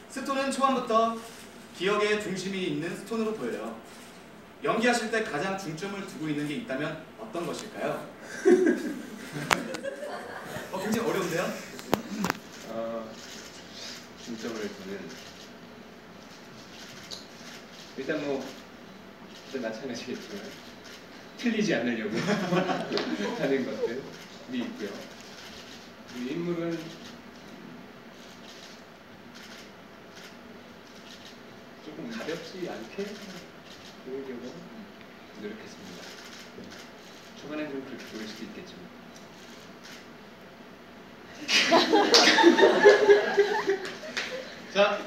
스톤은 초반부터 기억의 중심이 있는 스톤으로 보여요. 연기하실 때 가장 중점을 두고 있는 게 있다면 어떤 것일까요? 굉장히 어려운데요? 중점을 두는 일단 뭐 마찬가지겠지만 틀리지 않으려고 하는 것들이 있고요. 이 인물은 조금 가볍지 않게 보이려고 노력했습니다. 초반엔 좀 그렇게 보일 수도 있겠지만 자,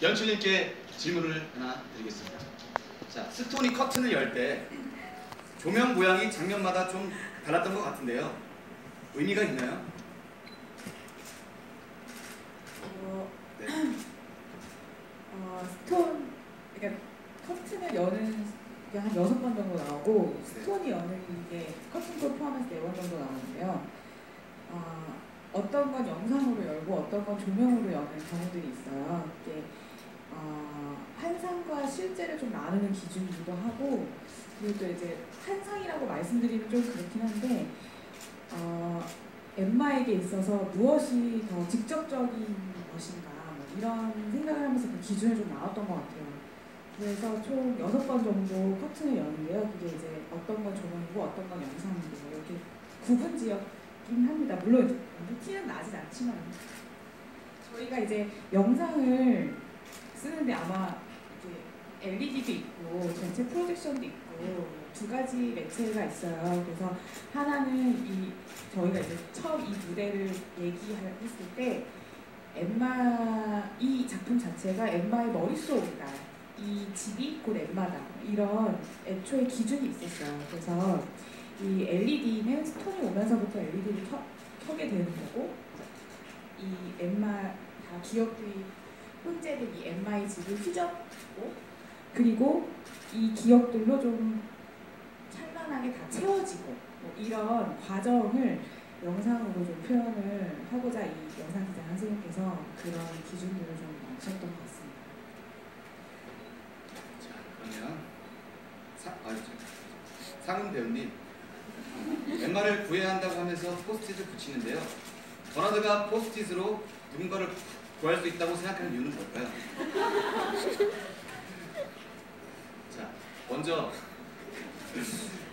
연출님께 질문을 하나 드리겠습니다. 자, 스톤이 커튼을 열 때 조명 모양이 장면마다 좀 달랐던 것 같은데요. 의미가 있나요? 네. 스톤, 그러니까 커튼을 여는 게 한 6번 정도 나오고 스톤이 여는 게 커튼도 포함해서 4번 정도 나오는데요. 어떤 건 영상으로 열고 어떤 건 조명으로 여는 경우들이 있어요. 이게 환상과 실제를 좀 나누는 기준이기도 하고, 그리고 또 이제 환상이라고 말씀드리면 좀 그렇긴 한데 엠마에게 있어서 무엇이 더 직접적인 것인가 뭐 이런 생각을 하면서 그 기준을 좀 나눴던 것 같아요. 그래서 총 6번 정도 커튼을 여는데요. 그게 이제 어떤 건 조명이고 어떤 건 영상이고 이렇게 구분지었긴 합니다. 물론 티는 나진 않지만 저희가 이제 영상을 쓰는데 아마 이렇게 LED도 있고 전체 프로젝션도 있고 2가지 매체가 있어요. 그래서 하나는 저희가 이제 처음 이 무대를 얘기했을 때 엠마, 이 작품 자체가 엠마의 머릿속이다. 이 집이 곧 엠마다. 이런 애초에 기준이 있었어요. 그래서 이 LED는 스톤이 오면서부터 LED를 켜게 되는 거고, 이 엠마 다 기억들이 혼재된 이 엠마의 집을 휘젓고, 그리고 이 기억들로 좀 찬란하게 다 채워지고, 뭐 이런 과정을 영상으로 좀 표현을 하고자 이 영상 디자인 선생님께서 그런 기준들을 좀 넣으셨던 것 같습니다. 자, 그러면 상훈 배우님, 엠마를 구해야 한다고 하면서 포스트잇을 붙이는데요. 버나드가 포스트잇으로 누군가를 구할 수 있다고 생각하는 이유는 뭘까요? 자, 먼저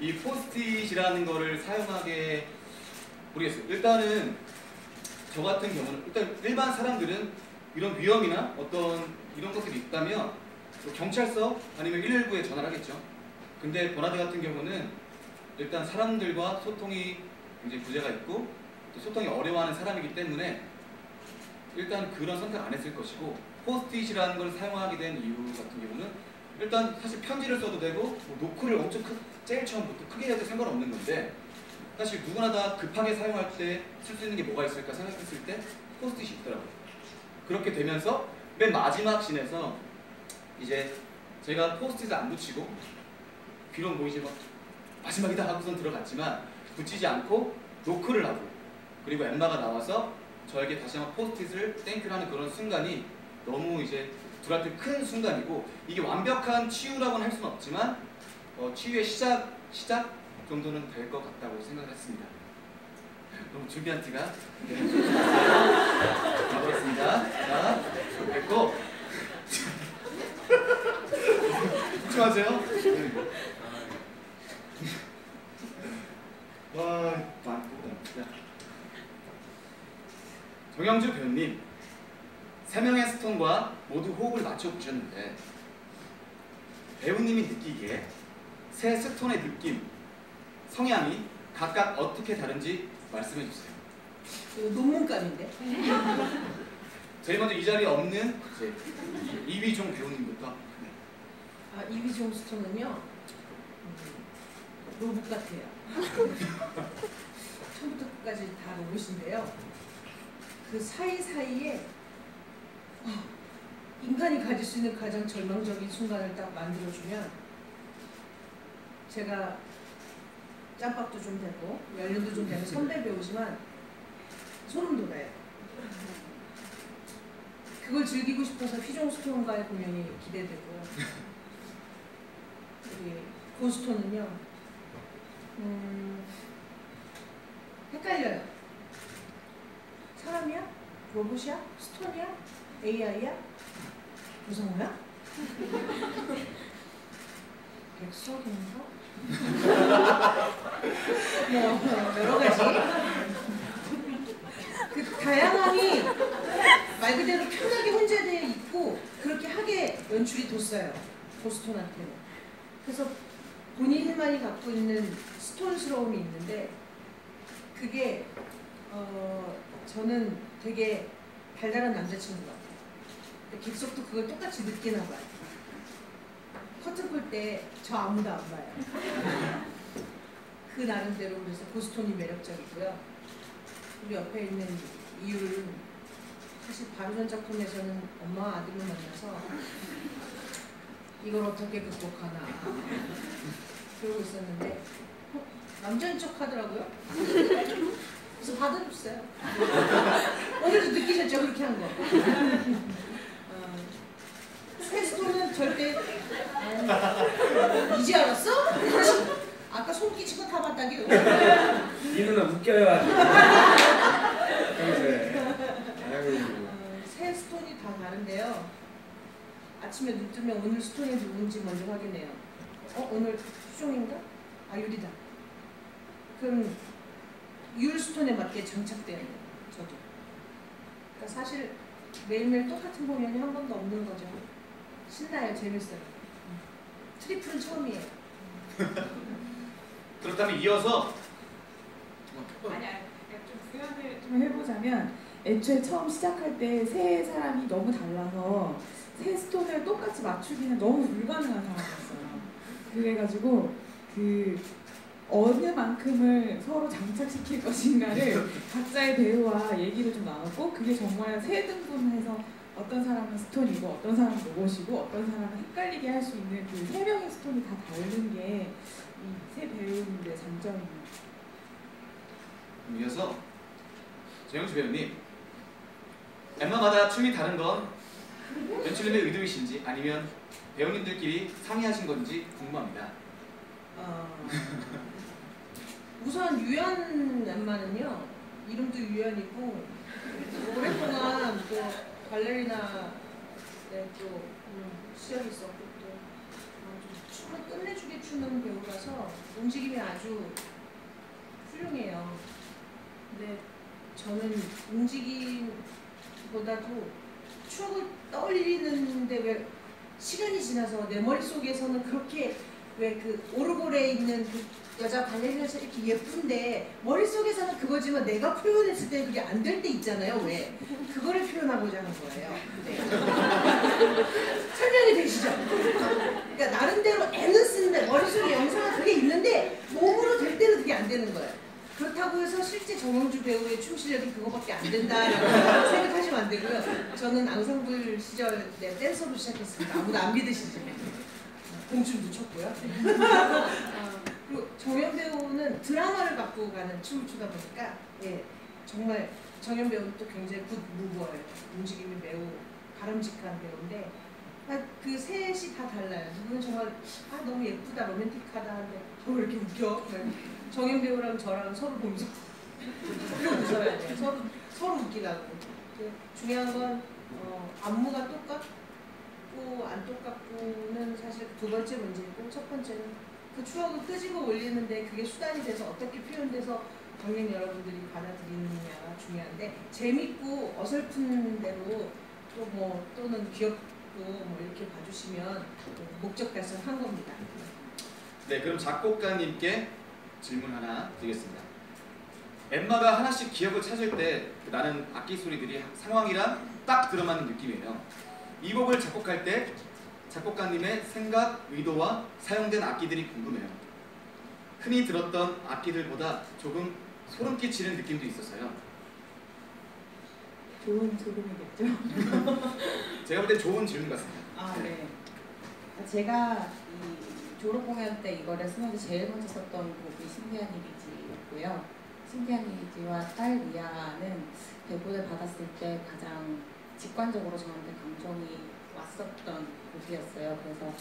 이 포스트잇이라는 거를 사용하게 모르겠어요. 일단은 저 같은 경우는 일단 일반 사람들은 이런 위험이나 어떤 이런 것들이 있다면 경찰서 아니면 119에 전화를 하겠죠. 근데 버나드 같은 경우는 일단 사람들과 소통이 굉장히 부재가 있고 또 소통이 어려워하는 사람이기 때문에 일단 그런 선택 안 했을 것이고, 포스트잇이라는 걸 사용하게 된 이유 같은 경우는 일단 사실 편지를 써도 되고 뭐 노크를 엄청 제일 처음부터 크게 해도 상관없는 건데, 사실 누구나 다 급하게 사용할 때 쓸 수 있는 게 뭐가 있을까 생각했을 때 포스트잇이 있더라고요. 그렇게 되면서 맨 마지막 씬에서 이제 저희가 포스트잇을 안 붙이고 비록 뭐 이제 막 마지막이다 하고선 들어갔지만 붙이지 않고 노크를 하고, 그리고 엠마가 나와서 저에게 다시 한번 포스트잇을 땡큐를 하는 그런 순간이 너무 이제 둘한테 큰 순간이고, 이게 완벽한 치유라고는 할 수는 없지만 치유의 시작 정도는 될 것 같다고 생각했습니다. 너무 준비한 티가 가보겠습니다. 자, 됐고 웃지 마세요. 정영주 배우님, 3명의 스톤과 모두 호흡을 맞춰보셨는데 배우님이 느끼기에 새 스톤의 느낌, 성향이 각각 어떻게 다른지 말씀해주세요. 이거 논문감인데? 제일 먼저 이 자리에 없는 이휘종 배우님부터. 네. 이휘종 스톤은요, 로봇 같아요. 처음부터 끝까지 다 로봇인데요. 그 사이사이에 인간이 가질 수 있는 가장 절망적인 순간을 딱 만들어주면 제가 짬밥도 좀 되고 연륜도 좀 되는 선배 배우지만 소름 돋아요. 그걸 즐기고 싶어서 휘종스톤과의 공연이 기대되고요. 우리 고스톤은요. 헷갈려요. 사람이야? 로봇이야? 스톤이야? AI야? 구성호야? 백석인가? 뭐 여러 가지 그 다양함이 말 그대로 편하게 혼재되어 있고 그렇게 하게 연출이 뒀어요. 보스톤한테는. 그래서 본인만이 갖고 있는 스톤스러움이 있는데 그게 저는 되게 달달한 남자친구 같아요. 객석도 그걸 똑같이 느끼나 봐요. 커튼 볼 때 저 아무도 안 봐요. 그 나름대로 그래서 보스톤이 매력적이고요. 우리 옆에 있는 이유는 사실 바로 전 작품에서는 엄마와 아들을 만나서 이걸 어떻게 극복하나 그러고 있었는데 남자인 척 하더라고요. 그래서 받아줬어요. 오늘도 느끼셨죠? 그렇게 한 거. 세스톤은 절대 이제 알았어? 아까 손 끼치고 다 봤다기요. 이 누나 웃겨요. 새 스톤이 다 다른데요. 아침에 눈 뜨면 오늘 스톤이 누군지 먼저 확인해요. 오늘 수종인가? 아 유리다. 그럼 율 스톤에 맞게 장착돼야 돼요. 저도. 그러니까 사실 매일매일 똑같은 공연이 한 번도 없는 거죠. 신나요, 재밌어요. 트리플은 처음이에요. 그렇다면 이어서 좀 구현을 좀 해보자면 애초에 처음 시작할 때 세 사람이 너무 달라서 세 스톤을 똑같이 맞추기는 너무 불가능한 상황이었어요. 그래가지고 그 어느 만큼을 서로 장착시킬 것인가를 각자의 배우와 얘기를 좀 나눴고 그게 정말 세 등분해서 어떤 사람은 스톤이고 어떤 사람은 로봇이고 어떤 사람은 헷갈리게 할 수 있는 그 세 명의 스톤이 다 다른 게 이 세 배우님들의 장점입니다. 이어서 정영주 배우님, 엠마마다 춤이 다른 건 연출님의 의도이신지 아니면 배우님들끼리 상의하신 건지 궁금합니다. 우선 유연 엠마는요 이름도 유연이고 오랫동안 또 발레리나에 또 시절이 있었고 또 춤을 끝내주게 추는 배우라서 움직임이 아주 훌륭해요. 근데 저는 움직임보다도 추억을 떠올리는데 왜 시간이 지나서 내 머릿속에서는 그렇게 왜 그 오르골에 있는 그 여자 발레리나처럼 이렇게 예쁜데 머릿속에서는 그거지만 내가 표현했을 때 그게 안 될 때 있잖아요. 왜? 그거를 표현하고자 하는 거예요. 네. 설명이 되시죠? 그러니까 나름대로 애는 쓰는데 머릿속에 영상은 그게 있는데 몸으로 될 때는 그게 안 되는 거예요. 그렇다고 해서 실제 정영주 배우의 춤 실력이 그거밖에 안 된다라고 생각하시면 안 되고요. 저는 앙상블 시절 댄서로 시작했습니다. 아무도 안 믿으시죠? 공춤도 췄고요. 그리고 정연 배우는 드라마를 갖고 가는 춤을 추다 보니까 예, 정말 정연 배우는 또 굉장히 굿 무버예요. 움직임이 매우 바람직한 배우인데 그 셋이 다 달라요. 누구는 정말 너무 예쁘다 로맨틱하다 하는데 왜 이렇게 웃겨? 정연 배우랑 저랑 서로 보면서 이러고 웃어야 돼요. 서로 웃기라고. 중요한 건 안무가 똑같고 안 똑같고는 사실 두 번째 문제고 첫 번째는 그 추억을 끄집어 올리는데 그게 수단이 돼서 어떻게 표현돼서 관객 여러분들이 받아들이느냐가 중요한데 재밌고 어설픈 대로 또는 귀엽고 이렇게 봐주시면 목적 달성한 겁니다. 네, 그럼 작곡가님께 질문 하나 드리겠습니다. 엠마가 하나씩 기억을 찾을 때 나는 악기 소리들이 상황이랑 딱 들어맞는 느낌이에요. 이 곡을 작곡할 때 작곡가님의 생각, 의도와 사용된 악기들이 궁금해요. 흔히 들었던 악기들보다 조금 소름 끼치는 느낌도 있었어요. 좋은 소름이겠죠? 제가 볼 때 좋은 질문 같습니다. 네. 제가 이 졸업 공연 때 이거를 쓰면서 제일 먼저 썼던 곡이 신비한 이미지였고요. 신비한 이미지와 딸 미아는 대본을 받았을 때 가장 직관적으로 저한테 감정이 왔었던 곡이었어요. 그래서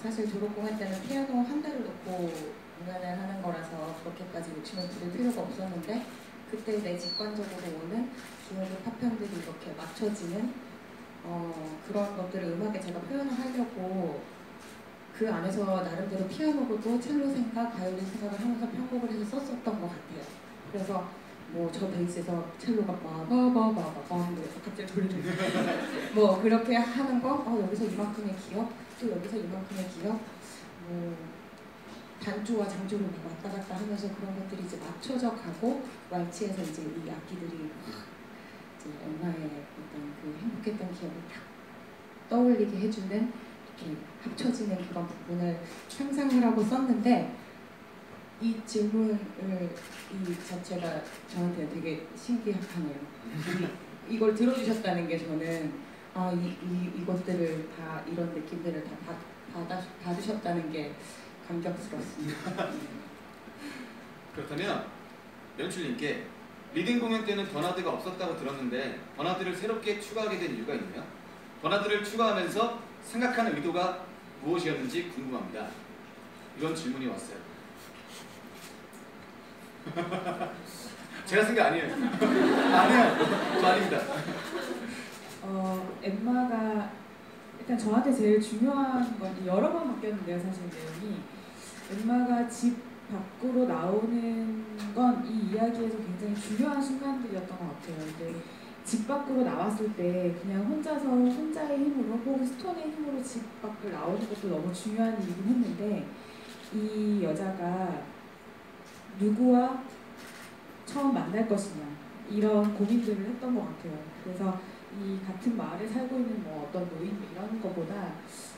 사실 졸업공연 때는 피아노 한 대를 놓고 공연을 하는 거라서 그렇게까지 욕심을 부릴 필요가 없었는데 그때 내 직관적으로 오는 기억의 파편들이 이렇게 맞춰지는 그런 것들을 음악에 제가 표현을 하려고 그 안에서 나름대로 피아노로도 첼로 생각, 바이올린 생각을 하면서 편곡을 해서 썼었던 것 같아요. 그래서 뭐 저 베이스에서 첼로가 빠바바바바 하는데 갑자기 돌리는 뭐 그렇게 하는 거 여기서 이만큼의 기억, 또 여기서 이만큼의 기억, 뭐 단조와 장조를 왔다 갔다 하면서 그런 것들이 이제 맞춰져 가고 왈츠에서 이제 이 악기들이 이제 엄마의 어떤 그 행복했던 기억을 딱 떠올리게 해주는 이렇게 합쳐지는 그런 부분을 상상을 하고 썼는데 이 질문을 이 자체가 저한테 되게 신기하네요. 이걸 들어주셨다는 게 저는 이것들을 다 이런 느낌들을 다 받으셨다는 게 감격스럽습니다. 그렇다면 연출님께 리딩 공연 때는 버나드가 없었다고 들었는데 버나드를 새롭게 추가하게 된 이유가 있나요? 버나드를 추가하면서 생각하는 의도가 무엇이었는지 궁금합니다. 이런 질문이 왔어요. 제가 쓴 게 아니에요. 아니에요. 저 아닙니다. 엠마가 일단 저한테 제일 중요한 건 여러 번 바뀌었는데요. 사실 내용이 엠마가 집 밖으로 나오는 건 이 이야기에서 굉장히 중요한 순간들이었던 것 같아요. 근데 집 밖으로 나왔을 때 그냥 혼자서 혼자의 힘으로 혹은 스톤의 힘으로 집 밖을 나오는 것도 너무 중요한 일이긴 했는데 이 여자가 누구와 처음 만날 것이냐 이런 고민들을 했던 것 같아요. 그래서 이 같은 마을에 살고 있는 뭐 어떤 노인 이런 것보다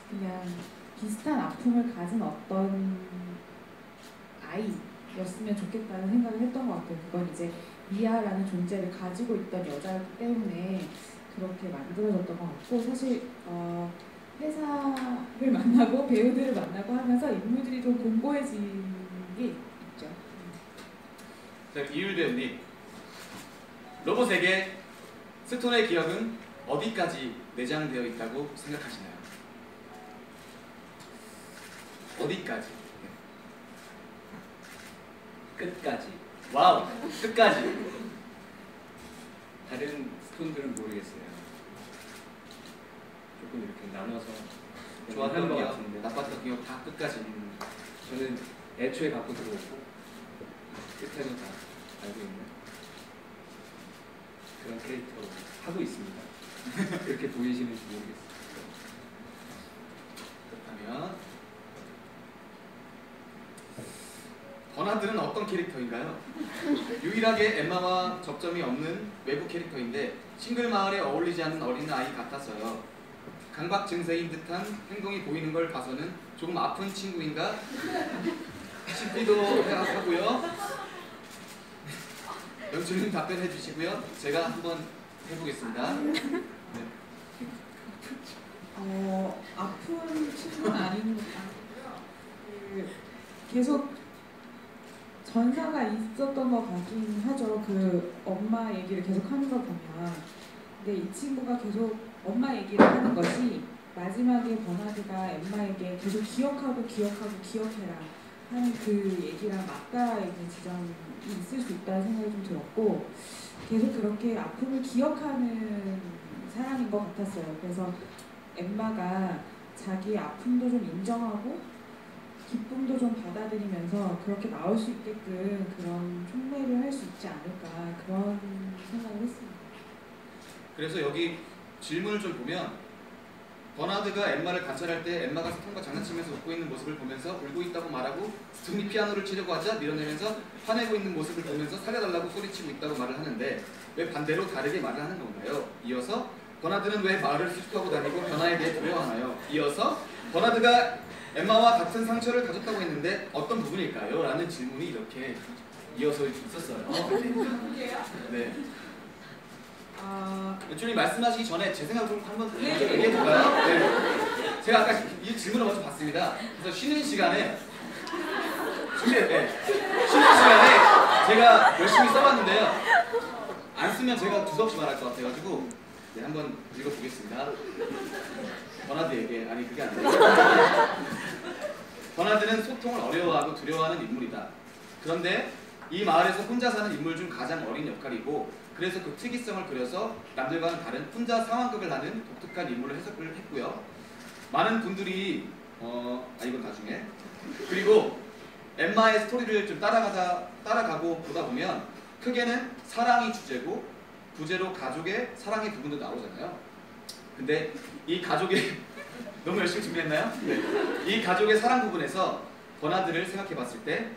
그냥 비슷한 아픔을 가진 어떤 아이였으면 좋겠다는 생각을 했던 것 같아요. 그건 이제 미아라는 존재를 가지고 있던 여자였기 때문에 그렇게 만들어졌던 것 같고 사실 회사를 만나고 배우들을 만나고 하면서 인물들이 좀 공고해진 게 있죠. 자, 이율 배우님, 로봇에게 스톤의 기억은 어디까지 내장되어 있다고 생각하시나요? 어디까지? 끝까지. 와우, 끝까지. 다른 스톤들은 모르겠어요. 조금 이렇게 나눠서 좋았던 한것 기억, 같은데 나빴던 기억 다 끝까지. 저는 애초에 갖고 들어오고 끝에는 다 알고 있는 그런 캐릭터로 하고 있습니다. 그렇게 보이시는지 모르겠어요. 그렇다면 버나드는 어떤 캐릭터인가요? 유일하게 엠마와 접점이 없는 외부 캐릭터인데 싱글 마을에 어울리지 않는 어린아이 같아서요. 강박 증세인 듯한 행동이 보이는 걸 봐서는 조금 아픈 친구인가 싶기도 하고요. 연출님 답변해 주시고요. 제가 한번 해보겠습니다. 네. 아픈 친구는 아닌 것 같고요. 계속 전사가 있었던 것 같긴 하죠. 그 엄마 얘기를 계속 하는 걸 보면. 근데 이 친구가 계속 엄마 얘기를 하는 것이 마지막에 버나드가 엠마에게 계속 기억하고 기억해라 하는 그 얘기랑 맞닿아 있는 지점이 있을 수 있다는 생각이 좀 들었고 계속 그렇게 아픔을 기억하는 사람인 것 같았어요. 그래서 엠마가 자기의 아픔도 좀 인정하고 기쁨도 좀 받아들이면서 그렇게 나올 수 있게끔 그런 촉매를 할 수 있지 않을까 그런 생각을 했습니다. 그래서 여기 질문을 좀 보면 버나드가 엠마를 관찰할 때 엠마가 스톤과 장난치면서 웃고 있는 모습을 보면서 울고 있다고 말하고 스톤이 피아노를 치려고 하자 밀어내면서 화내고 있는 모습을 보면서 살려달라고 소리치고 있다고 말을 하는데 왜 반대로 다르게 말을 하는 건가요? 이어서 버나드는 왜 마을을 수집하고 다니고 변화에 대해 두려워하나요? 이어서 버나드가 엠마와 같은 상처를 가졌다고 했는데 어떤 부분일까요? 라는 질문이 이렇게 이어서 있었어요. 네. 연출님 말씀하시기 전에 제 생각을 한번 얘기해볼까요? 네. 제가 아까 이 질문을 먼저 봤습니다. 그래서 쉬는 시간에 쉬는 시간에 제가 열심히 써봤는데요. 안 쓰면 제가 두서없이 말할 것 같아가지고 네, 한번 읽어보겠습니다. 버나드에게, 아니 그게 아니라 버나드는 소통을 어려워하고 두려워하는 인물이다. 그런데 이 마을에서 혼자 사는 인물 중 가장 어린 역할이고, 그래서 그 특이성을 그려서 남들과는 다른 혼자 상황극을 하는 독특한 인물을 해석을 했고요. 많은 분들이 이건 나중에. 그리고 엠마의 스토리를 좀 따라가고 보다 보면 크게는 사랑이 주제고, 부제로 가족의 사랑의 부분도 나오잖아요. 근데 이 가족의 너무 열심히 준비했나요? 네. 이 가족의 사랑 부분에서 버나드를 생각해 봤을 때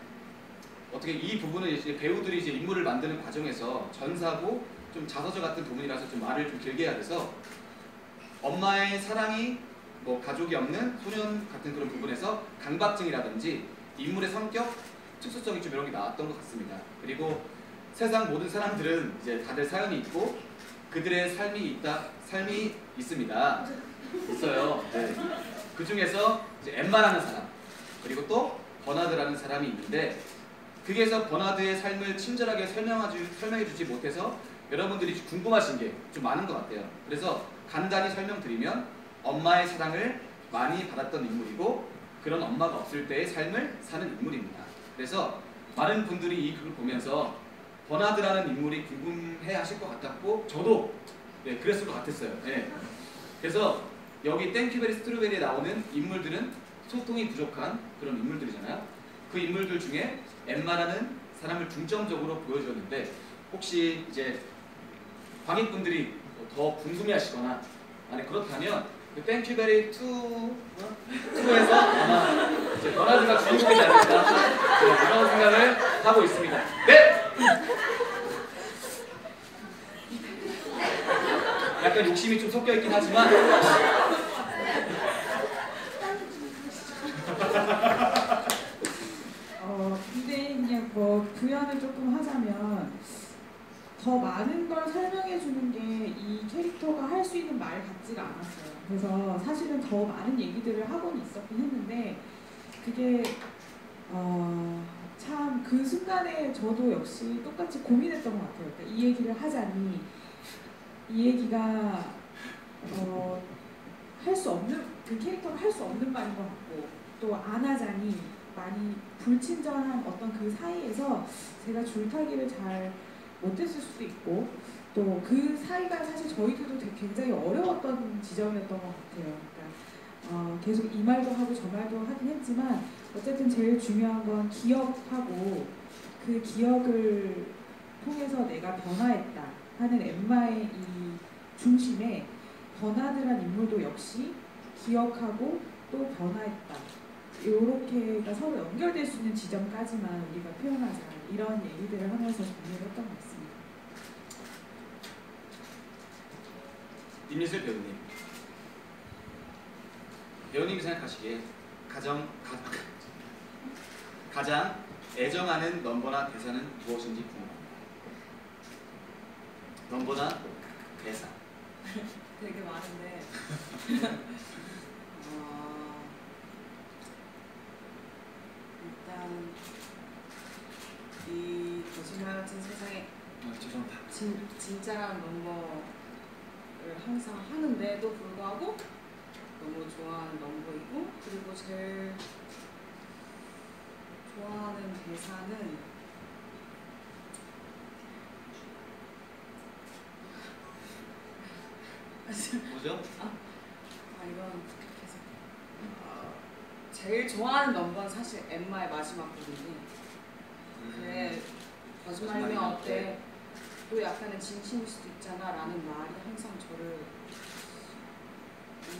어떻게 이 부분은 이제 배우들이 이제 인물을 만드는 과정에서 전사고 좀 자서전 같은 부분이라서 좀 말을 좀 길게 해야 돼서 엄마의 사랑이 뭐 가족이 없는 소년 같은 그런 부분에서 강박증이라든지 인물의 성격, 특수성이 좀 이런 게 나왔던 것 같습니다. 그리고 세상 모든 사람들은 이제 다들 사연이 있고 그들의 삶이 있습니다. 있어요. 네. 그 중에서 이제 엠마라는 사람, 그리고 또 버나드라는 사람이 있는데, 거기에서 버나드의 삶을 친절하게 설명해주지 못해서 여러분들이 궁금하신 게 좀 많은 것 같아요. 그래서 간단히 설명드리면 엄마의 사랑을 많이 받았던 인물이고, 그런 엄마가 없을 때의 삶을 사는 인물입니다. 그래서 많은 분들이 이 글을 보면서 버나드라는 인물이 궁금해하실 것 같았고, 저도 네, 그랬을 것 같았어요. 네. 그래서 여기 땡큐베리 스트로베리에 나오는 인물들은 소통이 부족한 그런 인물들이잖아요. 그 인물들 중에 엠마라는 사람을 중점적으로 보여줬는데, 혹시 이제 광인분들이 더 궁금해하시거나 아니 그렇다면 그 땡큐베리 2에서 아마 이제 버나드가 주인공이지 않을까 그런 생각을 하고 있습니다. 네! 약간 욕심이 좀 섞여 있긴 하지만 근데 그냥 뭐 부연을 조금 하자면 더 많은 걸 설명해 주는 게 이 캐릭터가 할 수 있는 말 같지가 않았어요. 그래서 사실은 더 많은 얘기들을 하고는 있었긴 했는데 그게 참 그 순간에 저도 역시 똑같이 고민했던 것 같아요. 그러니까 이 얘기를 하자니 이 얘기가 할 수 없는, 그 캐릭터가 할 수 없는 말인 것 같고, 또 안 하자니 많이 불친절한 어떤 그 사이에서 제가 줄타기를 잘 못했을 수도 있고, 또 그 사이가 사실 저희들도 되게 굉장히 어려웠던 지점이었던 것 같아요. 그러니까 계속 이 말도 하고 저 말도 하긴 했지만 어쨌든 제일 중요한 건 기억하고, 그 기억을 통해서 내가 변화했다 하는 엠마의 이 중심에 버나드란 인물도 역시 기억하고 또 변화했다, 이렇게가 서로 연결될 수 있는 지점까지만 우리가 표현하자, 이런 얘기들을 하면서 정리를 했던 것 같습니다. 임예슬 배우님이 생각하시기에 가장 애정하는 넘버나 대사는 무엇인지 궁금합니다. 넘버나 대사. 되게 많은데 일단 이 거짓말 같은 세상에 죄송합니다. 진짜란 넘버를 항상 하는데도 불구하고 너무 좋아하는 넘버이고, 그리고 제일 좋아하는 대사는 뭐죠? 이건 계속 제일 좋아하는 넘버는 사실 엠마의 마지막 부분인데, 그래 거짓말이면 어때? 또 약간은 진심일 수도 있잖아 라는 말이 항상 저를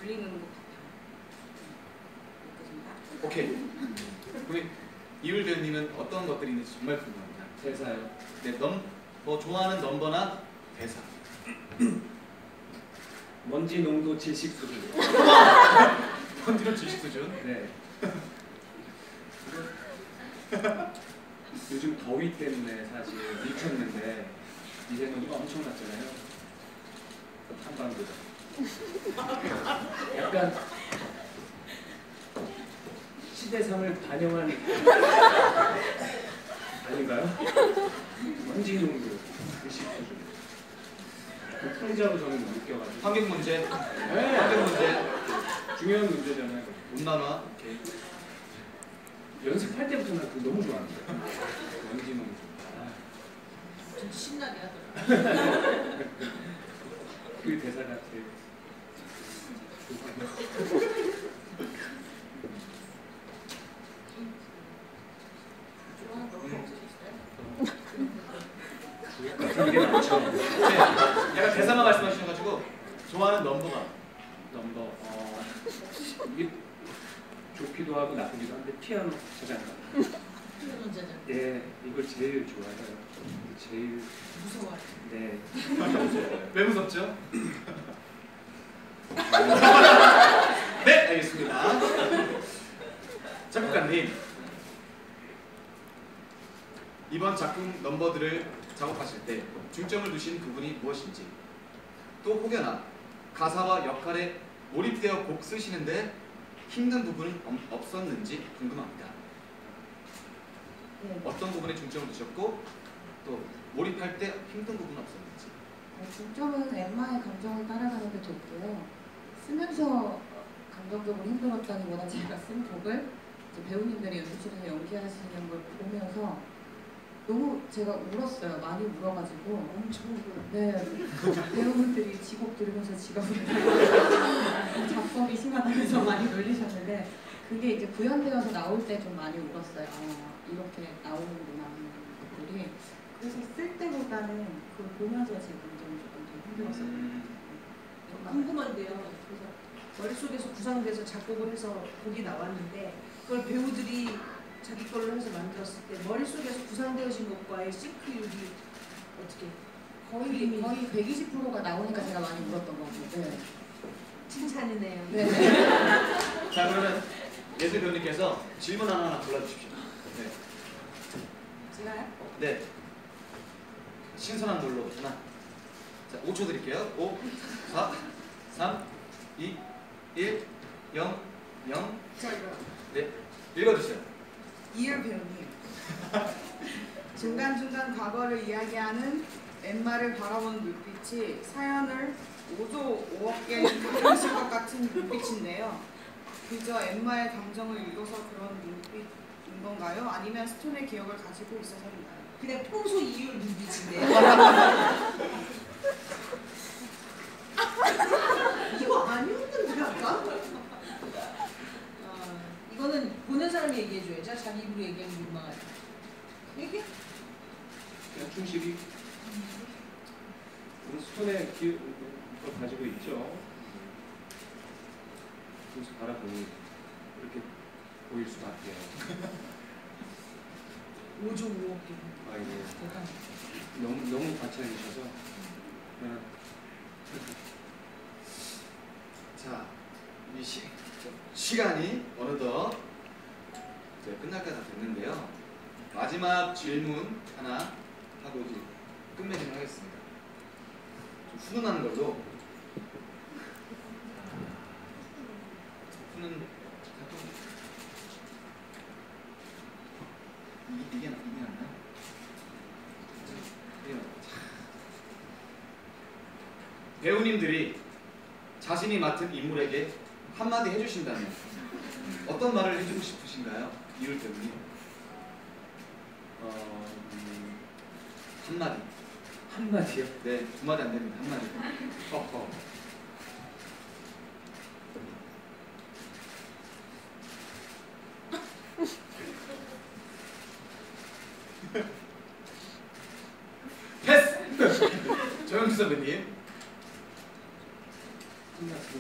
울리는 것 같아요. 오케이. 우리 이율 배우님은 어떤 것들이 있는지 정말 궁금합니다. 대사요. 네, 뭐 좋아하는 넘버나 대사. 먼지 농도 질식 수준. 컨트롤 지식 수준. 네. 요즘 더위 때문에 사실 미쳤는데 이제 농도가 엄청났잖아요. 한반도. 약간 시대상을 반영한 아닌가요? 먼지 농도 질식 수준. 상자로 저는 느껴가지고. 환경 문제, 네. 환경 문제, 중요한 문제잖아요. 온난화. 오케이. 연습할 때부터 난 그거 너무 좋아하는데. 원지만. 좀 신나게 하더라. 그 대사가 제일. 좋아하는 거 없으셨어요? 이게 많죠. 네, 약간 대사만 말씀하셔가지고 좋아하는 넘버가. 넘버 이게 좋기도 하고 나쁘기도 한데 피아노 자장가. 피아노 자장. 예, 이걸 제일 좋아해요. 제일 무서워요. 네. 왜 무섭죠? 네, 알겠습니다. 작곡가님, 이번 작품 넘버들을 작업하실 때 중점을 두신 부분이 무엇인지, 또 혹여나 가사와 역할에 몰입되어 곡 쓰시는데 힘든 부분은 없었는지 궁금합니다. 네. 어떤 부분에 중점을 두셨고 또 몰입할 때 힘든 부분은 없었는지. 중점은 엠마의 감정을 따라가는 데 뒀고요. 쓰면서 감정적으로 힘들었다기보다 제가 쓴 곡을 이제 배우님들이 연습실에서 연기하시는 걸 보면서 너무 제가 울었어요. 많이 울어가지고 엄청 울어요. 네, 배우분들이 지곡 들으면서 지갑을 작곡이 심하다면서 많이 놀리셨는데 그게 이제 구현되어서 나올 때 좀 많이 울었어요. 아, 이렇게 나오는구나 하는 것들이. 그래서 쓸 때보다는 그걸 보면서 제 감정이 조금 더 힘들었어요. 궁금한데요. 그래서 머릿속에서 구상돼서 작곡을 해서 곡이 나왔는데 그걸 배우들이 자기 걸로 해서 만들었을 때 머릿속에서 구상되어진 것과의 싱크율이 어떻게 거의 120%가 나오니까 제가 많이 울었던 것 같아요. 네. 칭찬이네요. 네. 자, 그러면 예슬 배우님께서 질문 하나 골라주십시오. 네. 제가요? 네. 신선한 걸로 하나. 자, 5초 드릴게요. 5, 4, 3, 2, 1, 0, 0. 자, 이거 네. 읽어주세요. 이을 배우님, 중간중간 과거를 이야기하는 엠마를 바라보는 눈빛이 사연을 5조 5억 개 그리실 것 같은 눈빛인데요. 그저 엠마의 감정을 읽어서 그런 눈빛인 건가요? 아니면 스톤의 기억을 가지고 있어서인가요? 그냥 평소 이율 눈빛인데요. 이거 아니었는데 아까? 이거는 보는 사람이 얘기해줘야죠. 자기 입으로 얘기하면 민망하죠. 얘기해? 그냥 충실히 우리 스톤의 기억을 가지고 있죠. 그래서 바라보니 이렇게 보일 수밖에. 5조 5억 개. 아이고 대단. 너무 과찬이셔서. 그냥 자, 이 시간이 어느덧 이제 끝날까 다 됐는데요. 마지막 질문 하나 하고 이제 끝맺음을 하겠습니다. 좀 훈훈한 걸로. 훈훈 이게 낫나요? 배우님들이 자신이 맡은 인물에게 한마디 해주신다면 어떤 말을 해주고 싶으신가요? 이율 배우님. 한마디. 한마디요. 네, 두 마디 안 됩니다. 한마디. 허허. 패스! 조영주 선배님. 끝났어.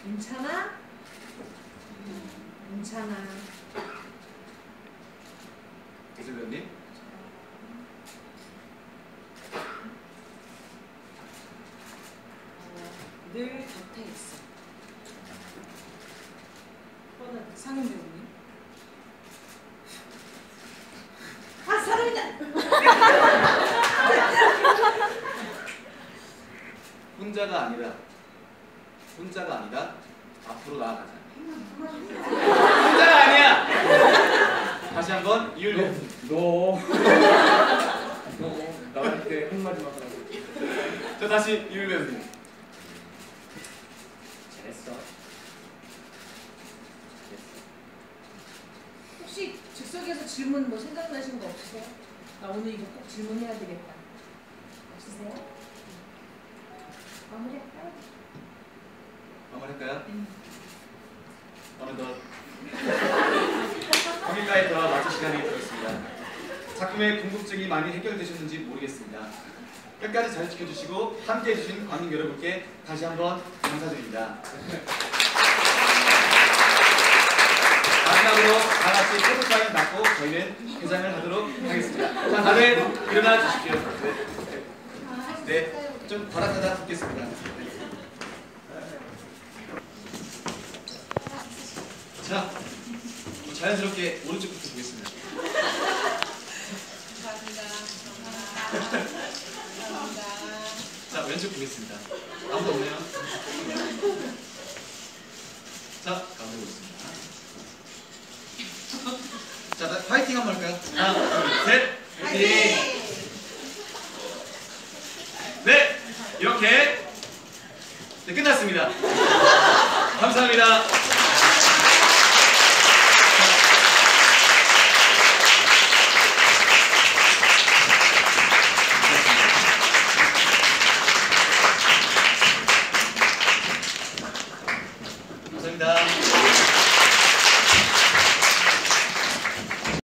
괜찮아? 괜찮아. 이슬 배우님. 늘 곁에 있어. 상윤 배우님, 아, 사람이다! 혼자가 아니다. 앞으로 나아가자. 혼자가 아니야. 다시 한번 이율 배우님. 너 나한테 한마디만 하라고. 자, 다시 이율 배우님. 잘했어. 혹시 즉석에서 질문 뭐 생각나신 거 없으세요? 나 오늘 이거 꼭 질문해야 되겠다. 없으세요? 마무리할까요? 마무리할까요? 어느덧 거기까지 돌아 마칠 시간이 되었습니다. 작품의 궁금증이 많이 해결되셨는지 모르겠습니다. 끝까지 잘 지켜주시고 함께해 주신 관객 여러분께 다시 한번 감사드립니다. 마지막으로 다 같이 포토타임 받고 저희는 개장을 하도록 하겠습니다. 자, 다들 일어나 주십시오. 네, 좀 바닥하다 듣겠습니다. 자, 자연스럽게 오른쪽부터 보겠습니다. 자, 왼쪽 보겠습니다. 아무도 없네요. 자, 가운데 보겠습니다. 자, 파이팅 한번 할까요? 하나, 둘, 셋! 파이팅! 네, 이렇게 네, 끝났습니다. 감사합니다.